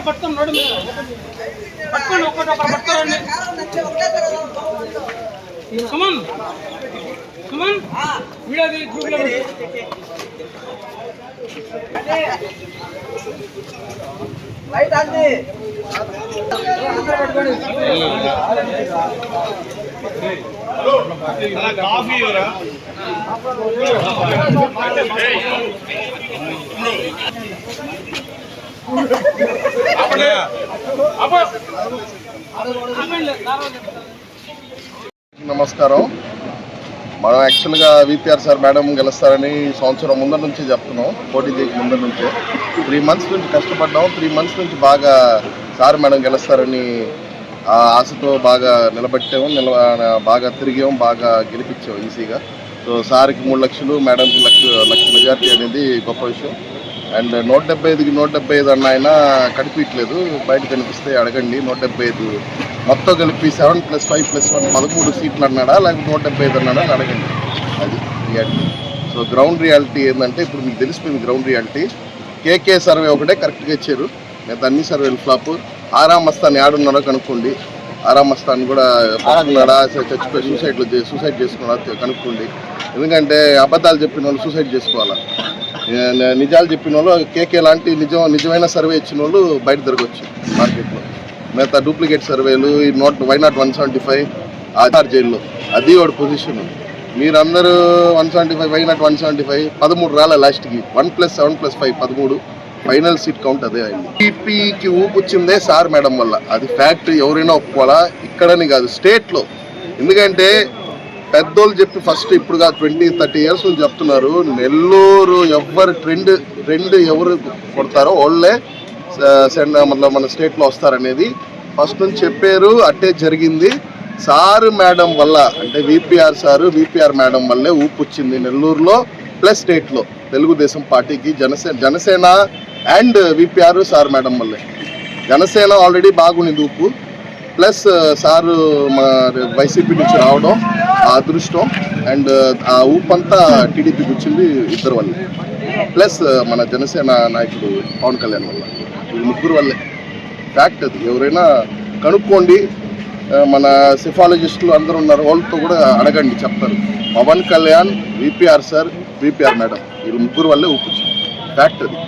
పట్టుకొని రోడ్డు మీద పట్టుకొని ఒక్కటి పట్టుకోండి. సుమన్ సుమన్ వీడియోది గ్రూప్లో కాఫీ నమస్కారం. మనం యాక్చువల్గా విపిఆర్ సార్ మేడం గెలుస్తారని సంవత్సరం ముందర నుంచి చెప్తున్నాం. పోటీ చేయక ముందర నుంచే 3 months నుంచి కష్టపడ్డాం. 3 months నుంచి బాగా సార్ మేడం గెలుస్తారని ఆశతో బాగా నిలబెట్టాము. బాగా తిరిగాం, బాగా గెలిపించాం ఈజీగా. సో సార్కి 3 లక్షలు, మేడంకి లక్ష మెజార్టీ అనేది గొప్ప విషయం. అండ్ 175కి 175 అన్న ఆయన కనిపించట్లేదు. బయట కనిపిస్తే అడగండి. 175 మొత్తం కలిపి 7+5+1 13 సీట్లు అన్నాడా, లేకపోతే 175 అన్నాడా అని అడగండి. అది రియాలిటీ. సో గ్రౌండ్ రియాలిటీ ఏంటంటే ఇప్పుడు మీకు తెలిసిపోయింది. గ్రౌండ్ రియాలిటీ కేకే సర్వే ఒకటే కరెక్ట్గా ఇచ్చారు. మిగతా అన్ని సర్వేలు ఫ్లాప్. ఆరామ్ మస్తాన్ యాడున్నాడో కనుక్కోండి. ఆరామ్ మస్తాన్ కూడా పడుకున్నాడా, చచ్చిపోయి సూసైడ్ చేసుకున్నాడా కనుక్కోండి. ఎందుకంటే అబద్ధాలు చెప్పిన వాళ్ళు సూసైడ్ చేసుకోవాలా, నిజాలు చెప్పిన వాళ్ళు కేకే లాంటి నిజమైన సర్వే ఇచ్చిన వాళ్ళు బయట తిరగచ్చు మార్కెట్లో. మిగతా డూప్లికేట్ సర్వేలు వై నాట్ 175 ఆధార్ జైల్లో అది ఒక పొజిషన్. మీరందరూ 175 వై నాట్ 175 13 రాలే లాస్ట్కి. 1+7+5 13 ఫైనల్ సీట్ కౌంట్ అదే అయింది. టీపీకి ఊపు వచ్చిందే సార్ మేడం వల్ల. అది ఫ్యాక్ట్. ఎవరైనా ఒప్పుకోవాలా, ఇక్కడని కాదు స్టేట్లో. ఎందుకంటే పెద్దోళ్ళు చెప్పి ఫస్ట్ ఇప్పుడు కాదు 20-30 years నుంచి చెప్తున్నారు. నెల్లూరు ఎవరు ట్రెండ్ ఎవరు కొడతారో వాళ్ళే మన స్టేట్లో వస్తారనేది ఫస్ట్ నుంచి చెప్పారు. అట్టే జరిగింది. సారు మేడం వల్ల, అంటే విపిఆర్ మేడం వల్లే ఊపు వచ్చింది నెల్లూరులో ప్లస్ స్టేట్లో. తెలుగుదేశం పార్టీకి Janasena and VPR sir madam వల్లే. జనసేన ఆల్రెడీ బాగుంది ఊపు, ప్లస్ సారు మన వైసీపీ నుంచి రావడం ఆ అదృష్టం. అండ్ ఆ ఊపంతా టీడీపీకి వచ్చింది ఇద్దరు వల్లే, ప్లస్ మన జనసేన నాయకుడు పవన్ కళ్యాణ్ వల్ల. ఈ ముగ్గురు వల్లే ఫ్యాక్ట్. అది ఎవరైనా కనుక్కోండి. మన సిఫాలజిస్టులు అందరూ ఉన్నారు, వాళ్ళతో కూడా అడగండి, చెప్తారు. Pawan Kalyan, VPR sir, VPR madam, వీళ్ళు ముగ్గురు వల్లే ఊపొచ్చింది. ఫ్యాక్ట్ అది.